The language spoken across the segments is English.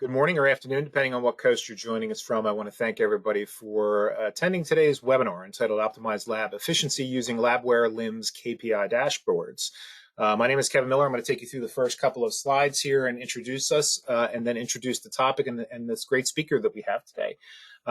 Good morning or afternoon, depending on what coast you're joining us from. I want to thank everybody for attending today's webinar entitled Optimized Lab Efficiency Using LabWare LIMS KPI Dashboards. My name is Kevin Miller. I'm going to take you through the first couple of slides here and introduce us, and then introduce the topic and this great speaker that we have today.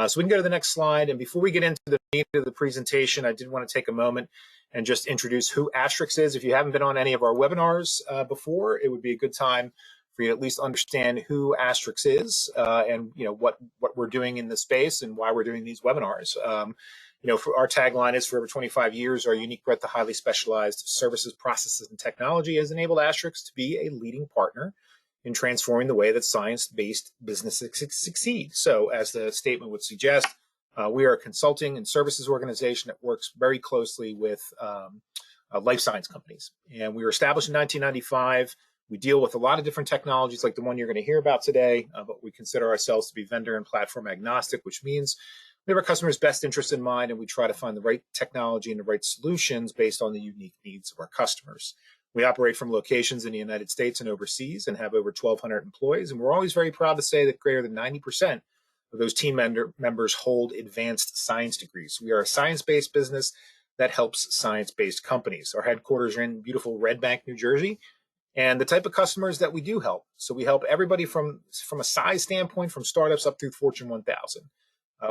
So we can go to the next slide. And before we get into the meat of the presentation, I did want to take a moment and just introduce who Asterix is. If you haven't been on any of our webinars before, it would be a good time for you to at least understand who Asterix is and what we're doing in the space and why we're doing these webinars. For our tagline is, for over 25 years, our unique breadth of highly specialized services, processes, and technology has enabled Asterix to be a leading partner in transforming the way that science-based businesses succeed. So, as the statement would suggest, we are a consulting and services organization that works very closely with life science companies. And we were established in 1995. We deal with a lot of different technologies like the one you're going to hear about today, but we consider ourselves to be vendor and platform agnostic, which means we have our customers' best interest in mind, and we try to find the right technology and the right solutions based on the unique needs of our customers. We operate from locations in the United States and overseas and have over 1,200 employees, and we're always very proud to say that greater than 90% of those team members hold advanced science degrees. We are a science-based business that helps science-based companies. Our headquarters are in beautiful Red Bank, New Jersey. And the type of customers that we do help. So we help everybody from a size standpoint, from startups up through Fortune 1000.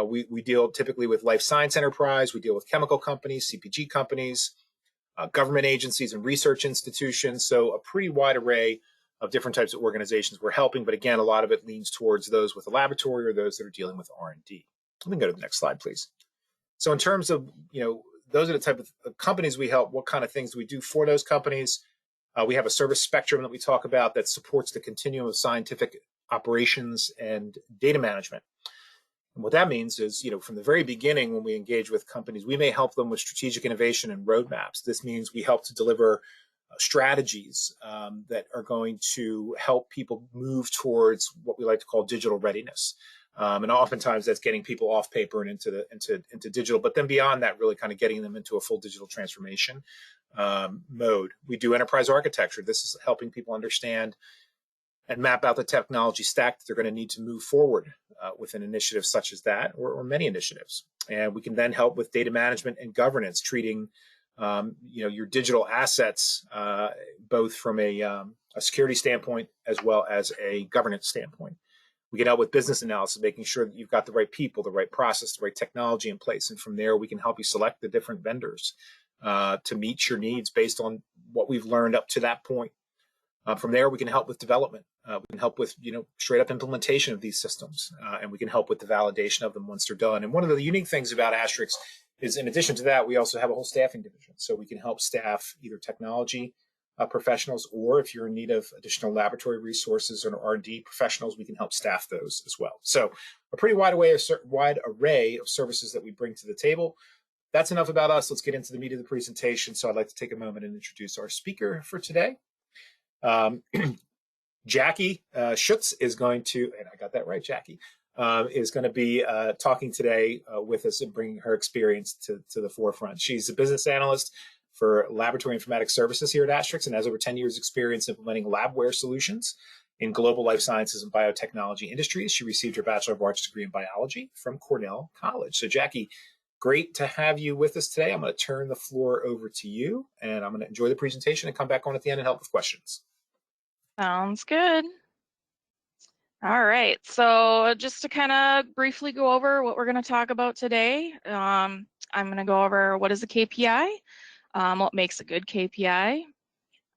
We deal typically with life science enterprise. We deal with chemical companies, CPG companies, government agencies, and research institutions. So a pretty wide array of different types of organizations we're helping. But again, a lot of it leans towards those with a laboratory or those that are dealing with R&D. Let me go to the next slide, please. So in terms of, those are the type of companies we help. What kind of things do we do for those companies? We have a service spectrum that we talk about that supports the continuum of scientific operations and data management. And what that means is, from the very beginning, when we engage with companies, we may help them with strategic innovation and roadmaps. This means we help to deliver strategies that are going to help people move towards what we like to call digital readiness. And oftentimes that's getting people off paper and into digital, but then beyond that, really kind of getting them into a full digital transformation mode. We do enterprise architecture. This is helping people understand and map out the technology stack that they're going to need to move forward with an initiative such as that, or many initiatives. And we can then help with data management and governance, treating your digital assets both from a security standpoint as well as a governance standpoint. We can help with business analysis, making sure that you've got the right people, the right process, the right technology in place. And from there, we can help you select the different vendors to meet your needs based on what we've learned up to that point. From there, we can help with development. We can help with straight up implementation of these systems, and we can help with the validation of them once they're done. And one of the unique things about Asterix is, in addition to that, we also have a whole staffing division. So we can help staff either technology professionals, or if you're in need of additional laboratory resources or R&D professionals, we can help staff those as well. So a pretty wide array of services that we bring to the table. That's enough about us. Let's get into the meat of the presentation. So I'd like to take a moment and introduce our speaker for today. Jackie Schutz is going to, and I got that right, Jackie, is going to be talking today with us and bringing her experience to the forefront. She's a business analyst for laboratory informatics services here at Asterix and has over 10 years experience implementing LabWare solutions in global life sciences and biotechnology industries. She received her Bachelor of Arts degree in biology from Cornell College. So Jackie, great to have you with us today. I'm going to turn the floor over to you, and I'm going to enjoy the presentation and come back on at the end and help with questions. Sounds good. All right, so just to kind of briefly go over what we're going to talk about today, I'm going to go over what is a KPI, what makes a good KPI,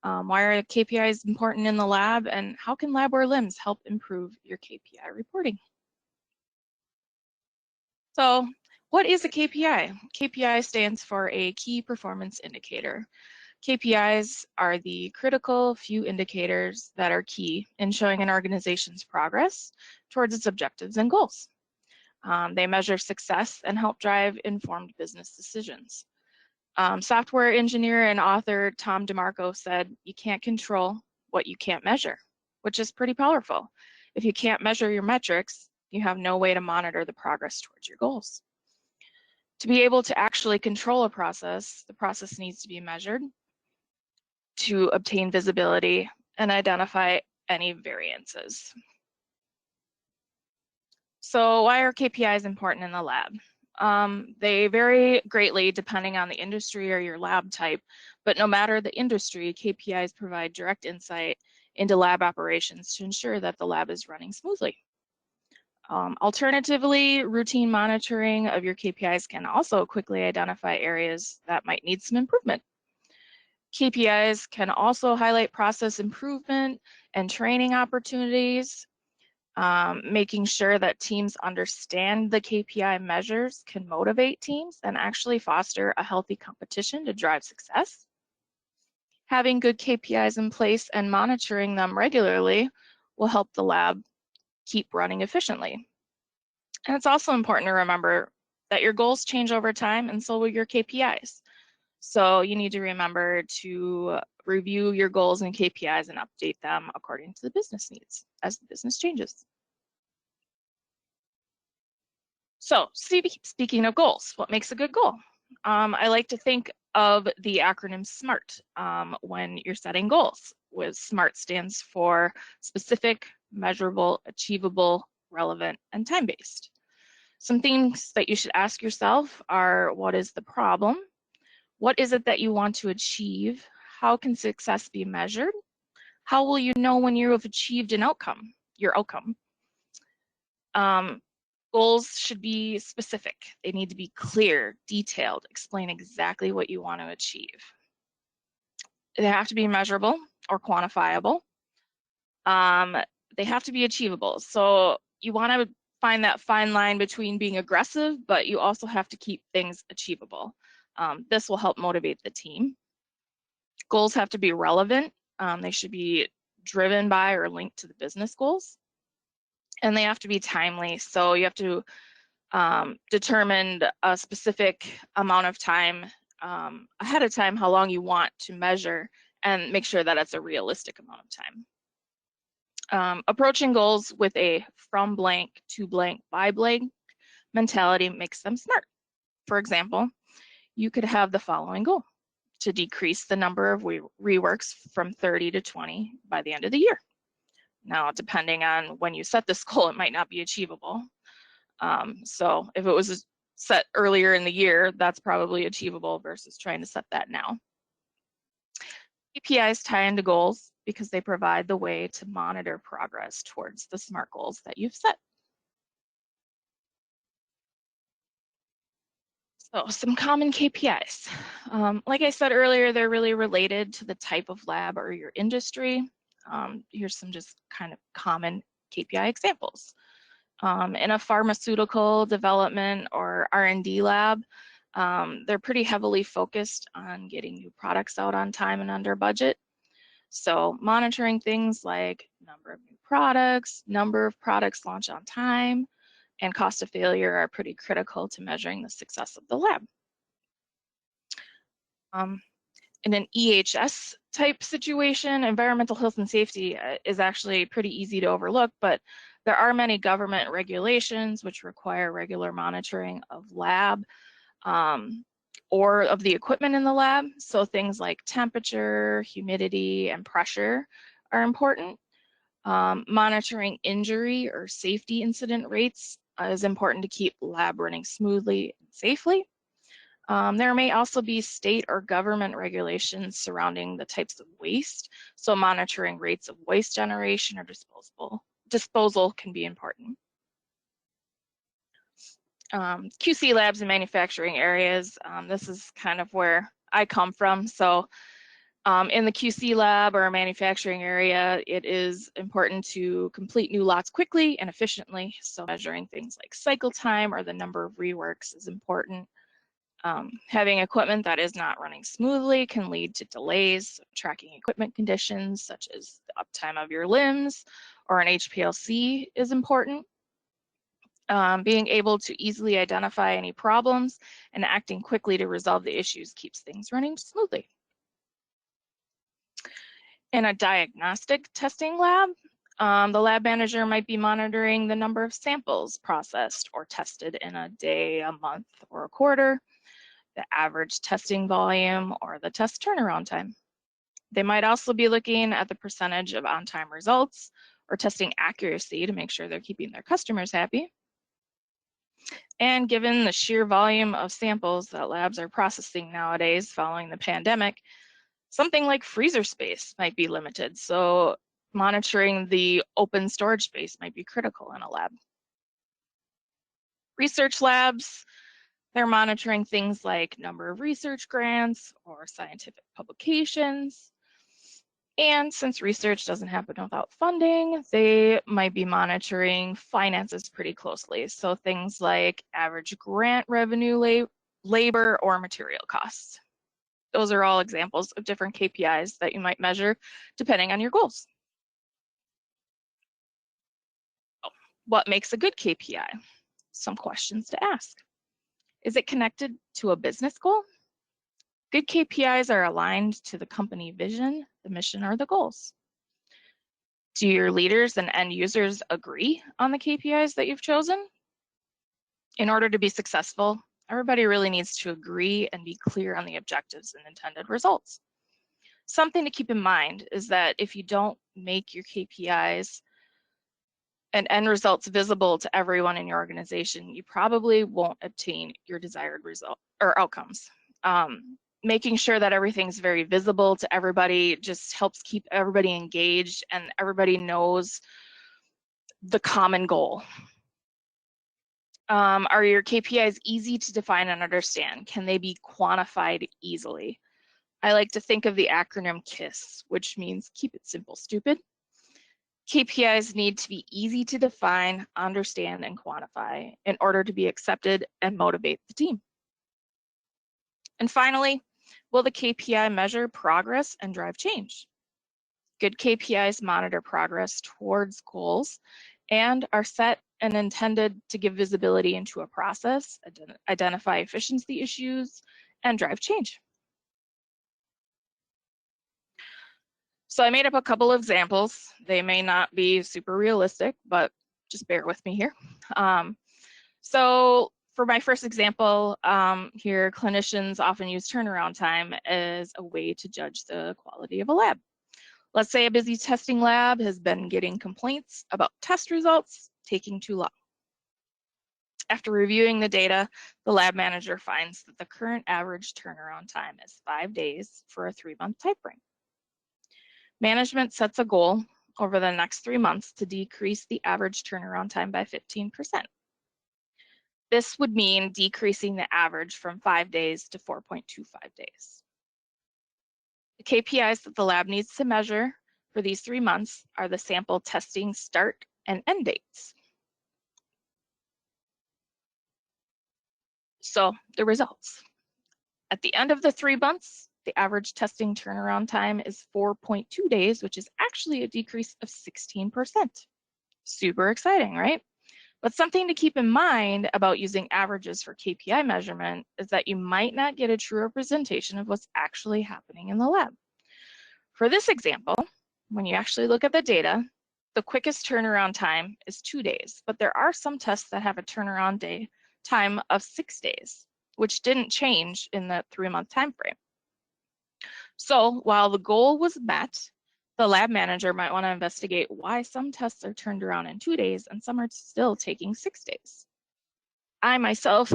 why are KPIs important in the lab, and how can LabWare LIMS help improve your KPI reporting. So what is a KPI? KPI stands for a key performance indicator. KPIs are the critical few indicators that are key in showing an organization's progress towards its objectives and goals. They measure success and help drive informed business decisions. Software engineer and author Tom DeMarco said, "You can't control what you can't measure," which is pretty powerful. If you can't measure your metrics, you have no way to monitor the progress towards your goals. To be able to actually control a process, the process needs to be measured to obtain visibility and identify any variances. So why are KPIs important in the lab? They vary greatly depending on the industry or your lab type, but no matter the industry, KPIs provide direct insight into lab operations to ensure that the lab is running smoothly. Alternatively, routine monitoring of your KPIs can also quickly identify areas that might need some improvement. KPIs can also highlight process improvement and training opportunities. Making sure that teams understand the KPI measures can motivate teams and actually foster a healthy competition to drive success. Having good KPIs in place and monitoring them regularly will help the lab keep running efficiently. And it's also important to remember that your goals change over time and so will your KPIs. So you need to remember to review your goals and KPIs and update them according to the business needs as the business changes. So speaking of goals, what makes a good goal? I like to think of the acronym SMART when you're setting goals. With SMART stands for specific, measurable, achievable, relevant, and time-based. Some things that you should ask yourself are, what is the problem? What is it that you want to achieve? How can success be measured? How will you know when you have achieved an outcome, your outcome? Goals should be specific. They need to be clear, detailed, explain exactly what you want to achieve. They have to be measurable or quantifiable. They have to be achievable. So you want to find that fine line between being aggressive, but you also have to keep things achievable. This will help motivate the team. Goals have to be relevant. They should be driven by or linked to the business goals. And they have to be timely. So you have to determine a specific amount of time ahead of time, how long you want to measure, and make sure that it's a realistic amount of time. Approaching goals with a from blank to blank by blank mentality makes them smart. For example, you could have the following goal: to decrease the number of reworks from 30 to 20 by the end of the year. Now, depending on when you set this goal, it might not be achievable. So if it was set earlier in the year, that's probably achievable versus trying to set that now. KPIs tie into goals because they provide the way to monitor progress towards the SMART goals that you've set. So some common KPIs. Like I said earlier, they're really related to the type of lab or your industry. Here's some just kind of common KPI examples. In a pharmaceutical development or R&D lab, they're pretty heavily focused on getting new products out on time and under budget. So monitoring things like number of new products, number of products launched on time, and cost of failure are pretty critical to measuring the success of the lab. In an EHS type situation, environmental health and safety is actually pretty easy to overlook, but there are many government regulations which require regular monitoring of lab or of the equipment in the lab. So things like temperature, humidity, and pressure are important. Monitoring injury or safety incident rates is important to keep lab running smoothly and safely. There may also be state or government regulations surrounding the types of waste, so monitoring rates of waste generation or disposal can be important. QC labs and manufacturing areas, this is kind of where I come from. So in the QC lab or manufacturing area, it is important to complete new lots quickly and efficiently. So measuring things like cycle time or the number of reworks is important. Having equipment that is not running smoothly can lead to delays. Tracking equipment conditions such as the uptime of your LIMS or an HPLC is important. Being able to easily identify any problems and acting quickly to resolve the issues keeps things running smoothly. In a diagnostic testing lab, the lab manager might be monitoring the number of samples processed or tested in a day, a month, or a quarter, the average testing volume, or the test turnaround time. They might also be looking at the percentage of on-time results or testing accuracy to make sure they're keeping their customers happy. And given the sheer volume of samples that labs are processing nowadays following the pandemic, something like freezer space might be limited. So monitoring the open storage space might be critical in a lab. Research labs, they're monitoring things like number of research grants or scientific publications. And since research doesn't happen without funding, they might be monitoring finances pretty closely. So things like average grant revenue, labor, or material costs. Those are all examples of different KPIs that you might measure depending on your goals. What makes a good KPI? Some questions to ask. Is it connected to a business goal? Good KPIs are aligned to the company vision, the mission, or the goals. Do your leaders and end users agree on the KPIs that you've chosen? In order to be successful, everybody really needs to agree and be clear on the objectives and intended results. Something to keep in mind is that if you don't make your KPIs and end results visible to everyone in your organization, you probably won't obtain your desired result or outcomes. Making sure that everything's very visible to everybody just helps keep everybody engaged and everybody knows the common goal. Are your KPIs easy to define and understand? Can they be quantified easily? I like to think of the acronym KISS, which means keep it simple, stupid. KPIs need to be easy to define, understand, and quantify in order to be accepted and motivate the team. And finally, will the KPI measure progress and drive change? Good KPIs monitor progress towards goals and are set and intended to give visibility into a process, identify efficiency issues, and drive change. So I made up a couple of examples. They may not be super realistic, but just bear with me here. So for my first example here, clinicians often use turnaround time as a way to judge the quality of a lab. Let's say a busy testing lab has been getting complaints about test results taking too long. After reviewing the data, the lab manager finds that the current average turnaround time is 5 days for a 3-month time frame. Management sets a goal over the next 3 months to decrease the average turnaround time by 15%. This would mean decreasing the average from 5 days to 4.25 days. The KPIs that the lab needs to measure for these 3 months are the sample testing start and end dates. So the results. At the end of the 3 months, the average testing turnaround time is 4.2 days, which is actually a decrease of 16%. Super exciting, right? But something to keep in mind about using averages for KPI measurement is that you might not get a true representation of what's actually happening in the lab. For this example, when you actually look at the data, the quickest turnaround time is 2 days, but there are some tests that have a turnaround time of 6 days, which didn't change in the 3-month time frame. So while the goal was met, the lab manager might want to investigate why some tests are turned around in 2 days and some are still taking 6 days. I myself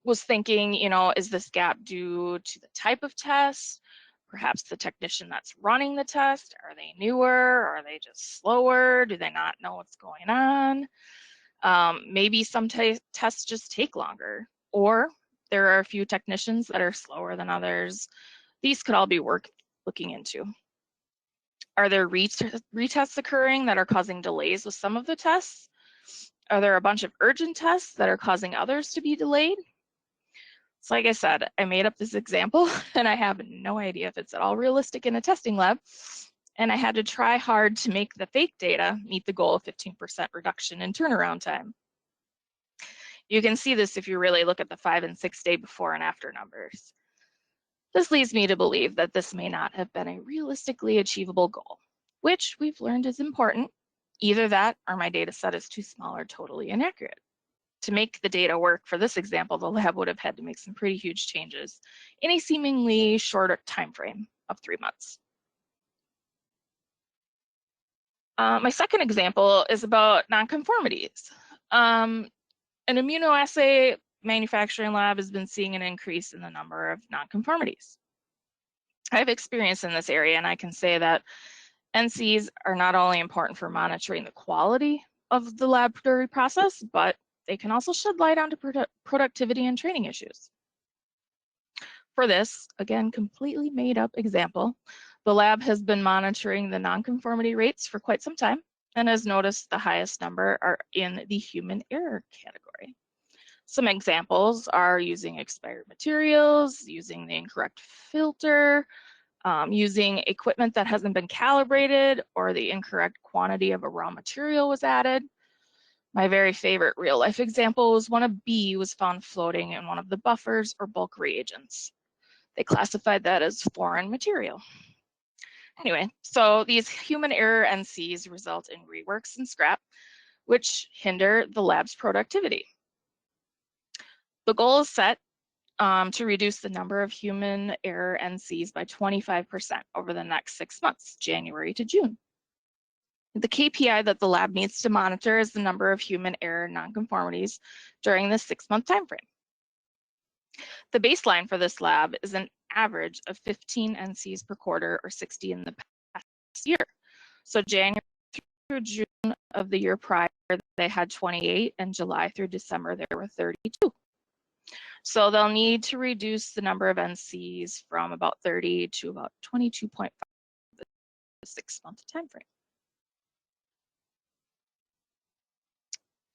was thinking, is this gap due to the type of test? Perhaps the technician that's running the test, are they newer? Are they just slower? Do they not know what's going on? Maybe some tests just take longer, or there are a few technicians that are slower than others. These could all be worth looking into. Are there retests occurring that are causing delays with some of the tests? Are there a bunch of urgent tests that are causing others to be delayed? So like I said, I made up this example and I have no idea if it's at all realistic in a testing lab. And I had to try hard to make the fake data meet the goal of 15% reduction in turnaround time. You can see this if you really look at the 5 and 6 day before and after numbers. This leads me to believe that this may not have been a realistically achievable goal, which we've learned is important. Either that or my data set is too small or totally inaccurate. To make the data work for this example, the lab would have had to make some pretty huge changes in a seemingly shorter time frame of 3 months. My second example is about nonconformities. An immunoassay manufacturing lab has been seeing an increase in the number of nonconformities. I have experience in this area, and I can say that NCs are not only important for monitoring the quality of the laboratory process, but they can also shed light onto productivity and training issues. For this, again, completely made up example, the lab has been monitoring the nonconformity rates for quite some time and has noticed the highest number are in the human error category. Some examples are using expired materials, using the incorrect filter, using equipment that hasn't been calibrated, or the incorrect quantity of a raw material was added. My very favorite real life example was when a bee was found floating in one of the buffers or bulk reagents. They classified that as foreign material. Anyway, so these human error NCs result in reworks and scrap, which hinder the lab's productivity. The goal is set to reduce the number of human error NCs by 25% over the next 6 months, January to June. The KPI that the lab needs to monitor is the number of human error nonconformities during the 6-month time frame. The baseline for this lab is an average of 15 NCs per quarter, or 60 in the past year. So January through June of the year prior, they had 28, and July through December, there were 32. So they'll need to reduce the number of NCs from about 30 to about 22.5 the 6-month time frame.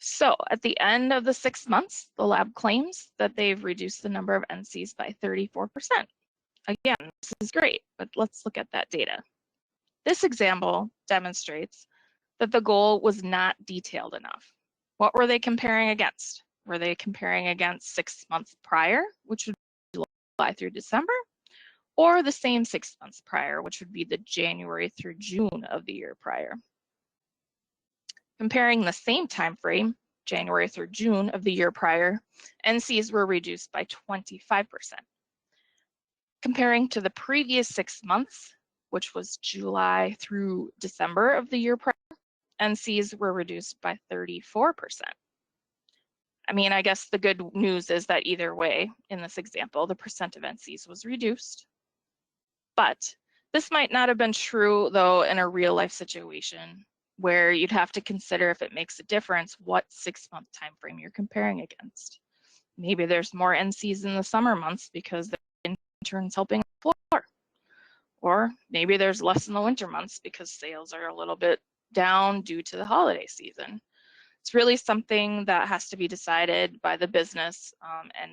So at the end of the 6 months, the lab claims that they've reduced the number of NCs by 34%. Again, this is great, but let's look at that data. This example demonstrates that the goal was not detailed enough. What were they comparing against? Were they comparing against 6 months prior, which would be July through December, or the same 6 months prior, which would be the January through June of the year prior? Comparing the same time frame, January through June of the year prior, NCs were reduced by 25%. Comparing to the previous 6 months, which was July through December of the year prior, NCs were reduced by 34%. I mean, I guess the good news is that either way, in this example, the percent of NCs was reduced. But this might not have been true, though, in a real life situation where you'd have to consider if it makes a difference what 6-month time frame you're comparing against. Maybe there's more NCs in the summer months because they're interns helping on the floor. Or maybe there's less in the winter months because sales are a little bit down due to the holiday season. It's really something that has to be decided by the business and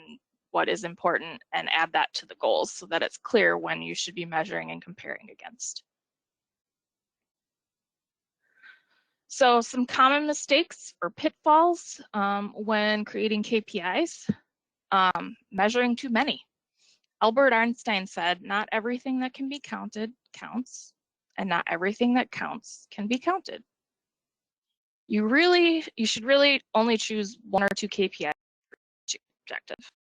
what is important, and add that to the goals so that it's clear when you should be measuring and comparing against. So some common mistakes or pitfalls when creating KPIs, measuring too many. Albert Einstein said, "Not everything that can be counted counts, and not everything that counts can be counted." You should really only choose 1 or 2 KPIs for each objective.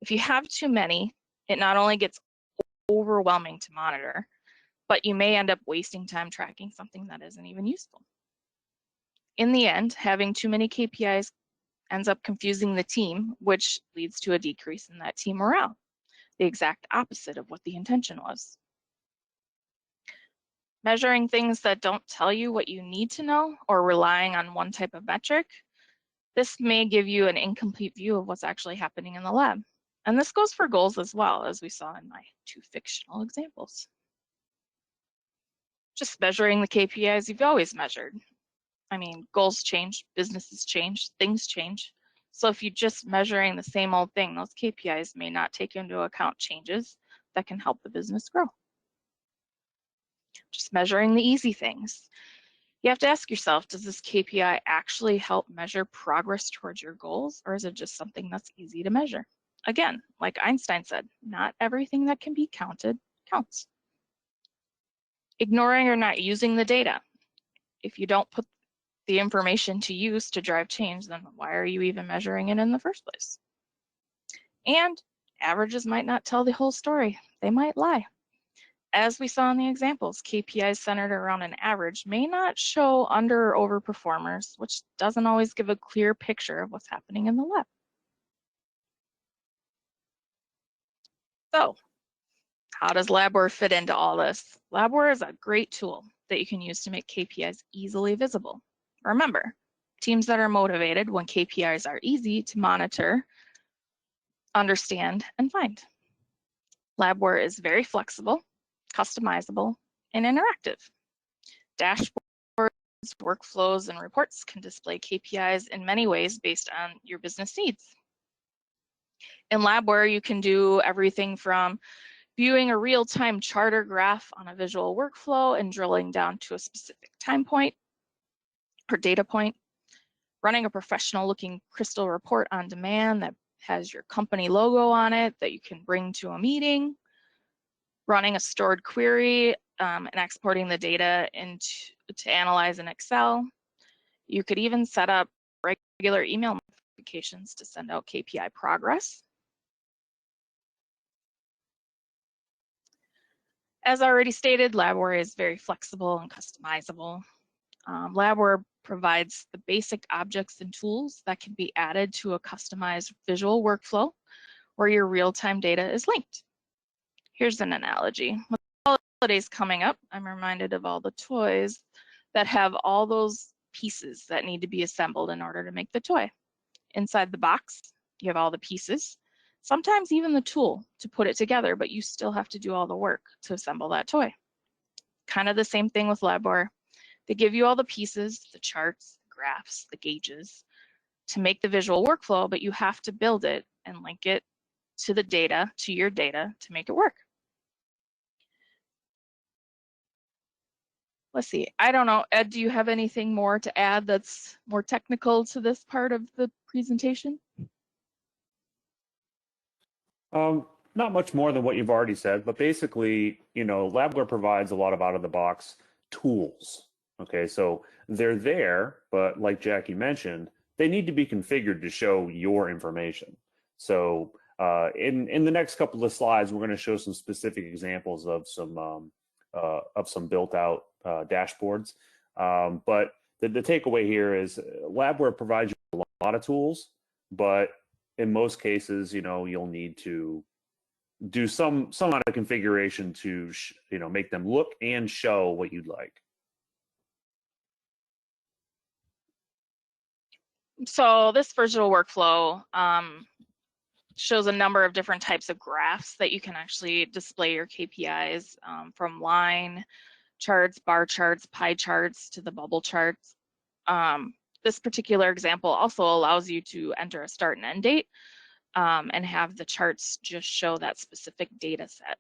If you have too many, it not only gets overwhelming to monitor, but you may end up wasting time tracking something that isn't even useful. In the end, having too many KPIs ends up confusing the team, which leads to a decrease in that team morale, the exact opposite of what the intention was. Measuring things that don't tell you what you need to know, or relying on one type of metric, this may give you an incomplete view of what's actually happening in the lab. And this goes for goals as well, as we saw in my 2 fictional examples. Just measuring the KPIs you've always measured. I mean, goals change, businesses change, things change. So if you're just measuring the same old thing, those KPIs may not take into account changes that can help the business grow. Just measuring the easy things. You have to ask yourself, does this KPI actually help measure progress towards your goals, or is it just something that's easy to measure? Again, like Einstein said, not everything that can be counted counts. Ignoring or not using the data. If you don't put the information to use to drive change, then why are you even measuring it in the first place? And averages might not tell the whole story. They might lie. as we saw in the examples, KPIs centered around an average may not show under or over performers, which doesn't always give a clear picture of what's happening in the lab. So, how does LabWare fit into all this? LabWare is a great tool that you can use to make KPIs easily visible. Remember, teams that are motivated when KPIs are easy to monitor, understand, and find. LabWare is very flexible, customizable, and interactive. Dashboards, workflows, and reports can display KPIs in many ways based on your business needs. In LabWare, you can do everything from viewing a real-time charter graph on a visual workflow and drilling down to a specific time point or data point, running a professional-looking crystal report on demand that has your company logo on it that you can bring to a meeting, running a stored query and exporting the data to analyze in Excel. You could even set up regular email notifications to send out KPI progress. As already stated, LabWare is very flexible and customizable. LabWare provides the basic objects and tools that can be added to a customized visual workflow where your real-time data is linked. Here's an analogy. With the holidays coming up, I'm reminded of all the toys that have all those pieces that need to be assembled in order to make the toy. Inside the box, you have all the pieces, sometimes even the tool to put it together, but you still have to do all the work to assemble that toy. Kind of the same thing with LabWare. They give you all the pieces, the charts, the graphs, the gauges to make the visual workflow, but you have to build it and link it to the data, to your data, to make it work. Let's see, I don't know, Ed, do you have anything more to add that's more technical to this part of the presentation? Not much more than what you've already said, but basically, LabWare provides a lot of out-of-the-box tools. Okay, so they're there, but like Jackie mentioned, they need to be configured to show your information. So in the next couple of slides, we're going to show some specific examples of some built-out dashboards. But the takeaway here is LabWare provides you a lot of tools, but in most cases, you'll need to do some amount of configuration to make them look and show what you'd like. So this visual workflow shows a number of different types of graphs that you can actually display your KPIs, from line charts, bar charts, pie charts to the bubble charts. This particular example also allows you to enter a start and end date and have the charts just show that specific data set.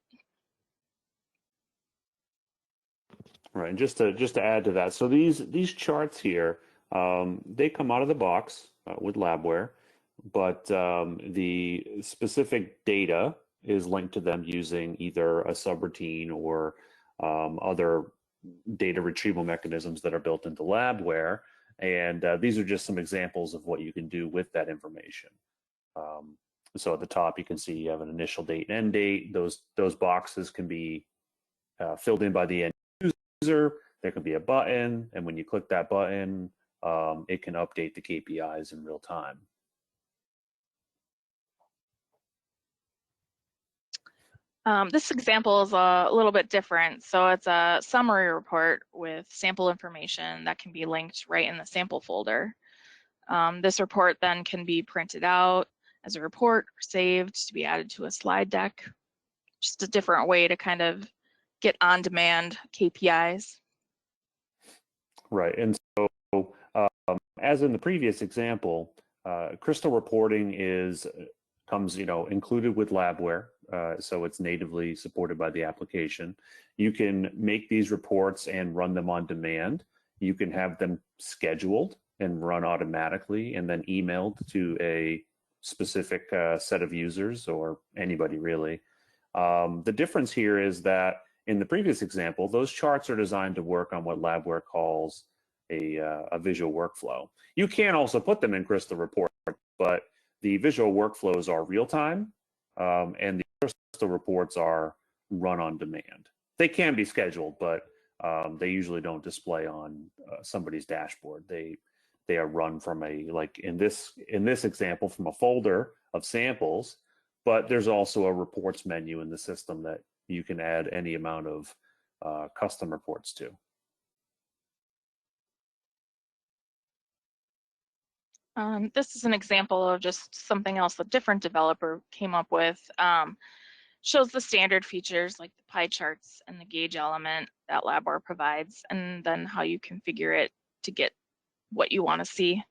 Right, and just to add to that, so these charts here, they come out of the box with LabWare, but the specific data is linked to them using either a subroutine or other data retrieval mechanisms that are built into LabWare. And these are just some examples of what you can do with that information. So at the top, you can see you have an initial date and end date. Those boxes can be filled in by the end user. There can be a button, and when you click that button, it can update the KPIs in real time. This example is a little bit different. So it's a summary report with sample information that can be linked right in the sample folder. This report then can be printed out as a report or saved to be added to a slide deck. Just a different way to kind of get on-demand KPIs. Right, and so as in the previous example, crystal reporting comes included with LabWare, so it's natively supported by the application. You can make these reports and run them on demand. You can have them scheduled and run automatically and then emailed to a specific set of users or anybody really. The difference here is that in the previous example, those charts are designed to work on what LabWare calls a visual workflow. You can also put them in crystal report, but the visual workflows are real time and the crystal reports are run on demand. They can be scheduled, but they usually don't display on somebody's dashboard. They are run from a, like in this example, from a folder of samples, but there's also a reports menu in the system that you can add any amount of custom reports to. This is an example of just something else a different developer came up with. Shows the standard features like the pie charts and the gauge element that LabWare provides, and then how you configure it to get what you want to see.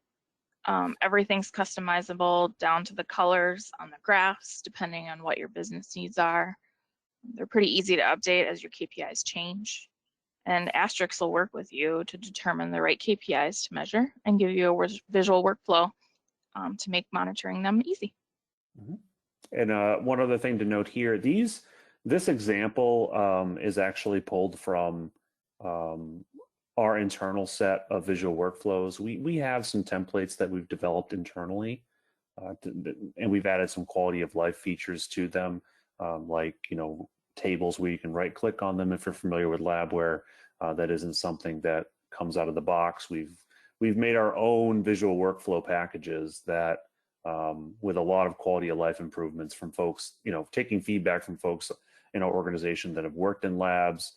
Everything's customizable down to the colors on the graphs, depending on what your business needs are. They're pretty easy to update as your KPIs change. And Asterix will work with you to determine the right KPIs to measure and give you a visual workflow to make monitoring them easy. Mm-hmm. And one other thing to note here, this example is actually pulled from our internal set of visual workflows. We have some templates that we've developed internally, and we've added some quality of life features to them, like tables where you can right click on them if you're familiar with LabWare. That isn't something that comes out of the box. We've made our own visual workflow packages that with a lot of quality of life improvements from folks, taking feedback from folks in our organization that have worked in labs,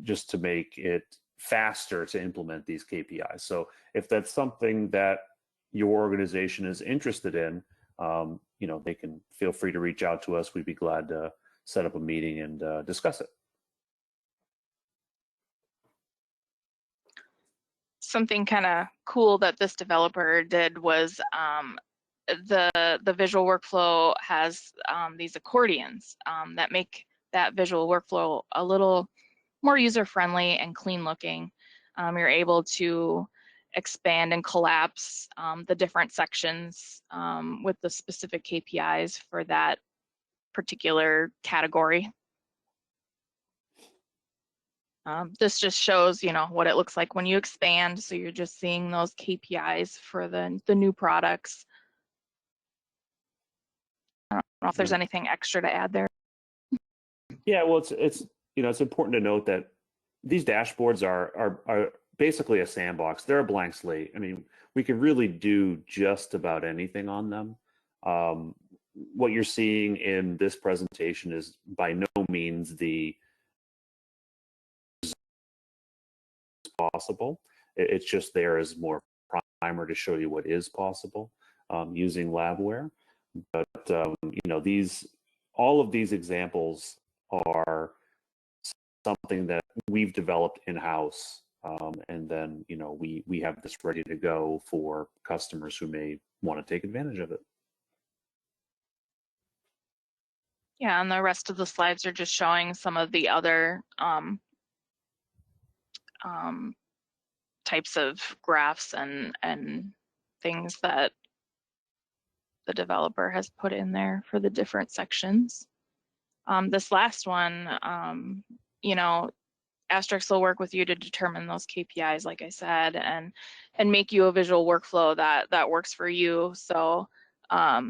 just to make it faster to implement these KPIs. So if that's something that your organization is interested in, they can feel free to reach out to us. We'd be glad to set up a meeting and discuss it. Something kind of cool that this developer did was the visual workflow has these accordions that make that visual workflow a little more user-friendly and clean-looking. You're able to expand and collapse the different sections with the specific KPIs for that particular category. This just shows, what it looks like when you expand. So you're just seeing those KPIs for the new products. I don't know if there's anything extra to add there. Yeah, well, it's important to note that these dashboards are basically a sandbox. They're a blank slate. I mean, we can really do just about anything on them. What you're seeing in this presentation is by no means the possible. It's just there as more primer to show you what is possible using LabWare. But all of these examples are something that we've developed in-house, and then we have this ready to go for customers who may want to take advantage of it. Yeah, and the rest of the slides are just showing some of the other types of graphs and things that the developer has put in there for the different sections. This last one, Asterix will work with you to determine those KPIs, like I said, and make you a visual workflow that works for you. So I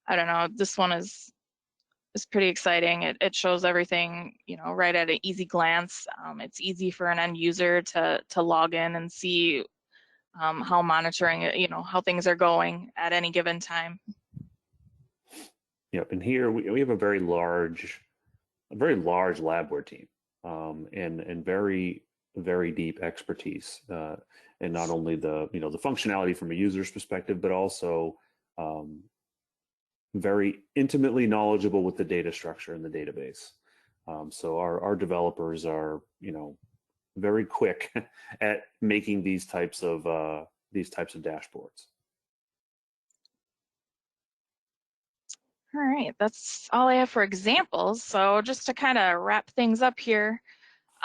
don't know, this one is pretty exciting. It shows everything, right at an easy glance. It's easy for an end user to log in and see how monitoring it, how things are going at any given time. Yep, and here we have a very large LabWare team, and very, very deep expertise, and not only the functionality from a user's perspective, but also very intimately knowledgeable with the data structure in the database. So our developers are very quick at making these types of dashboards. All right, that's all I have for examples. So just to kind of wrap things up here,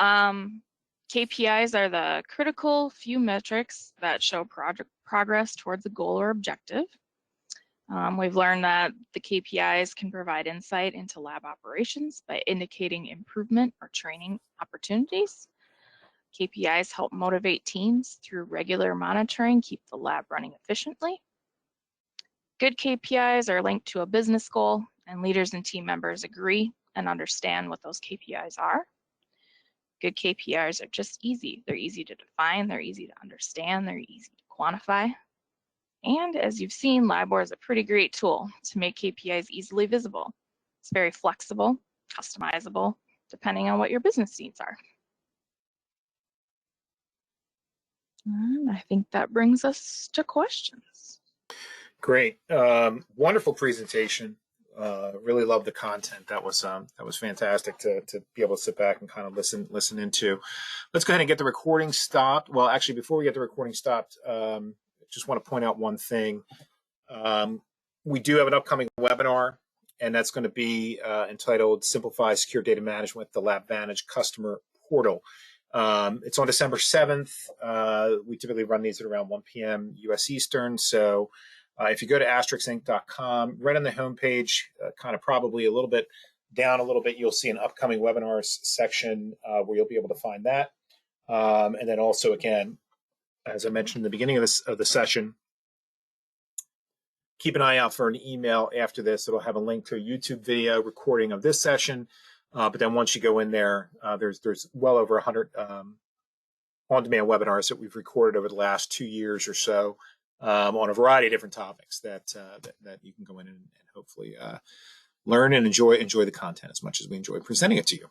KPIs are the critical few metrics that show progress towards a goal or objective. We've learned that the KPIs can provide insight into lab operations by indicating improvement or training opportunities. KPIs help motivate teams through regular monitoring, keep the lab running efficiently. Good KPIs are linked to a business goal, and leaders and team members agree and understand what those KPIs are. Good KPIs are just easy. They're easy to define, they're easy to understand, they're easy to quantify. And as you've seen, LabWare is a pretty great tool to make KPIs easily visible. It's very flexible, customizable, depending on what your business needs are. And I think that brings us to questions. Great. Wonderful presentation. Really love the content. That was fantastic to be able to sit back and kind of listen into. Let's go ahead and get the recording stopped. Well, actually, before we get the recording stopped, just want to point out one thing. We do have an upcoming webinar, and that's going to be entitled Simplify Secure Data Management with the LabVantage Customer Portal. It's on December 7th. We typically run these at around 1 p.m. U.S. Eastern. So if you go to asterixinc.com, right on the homepage, kind of probably a little bit down a little bit, you'll see an upcoming webinars section where you'll be able to find that. And then also, again, as I mentioned in the beginning of the session, keep an eye out for an email after this. It'll have a link to a YouTube video recording of this session. But then once you go in there, there's well over 100 on-demand webinars that we've recorded over the last 2 years or so on a variety of different topics that you can go in and hopefully learn and enjoy the content as much as we enjoy presenting it to you.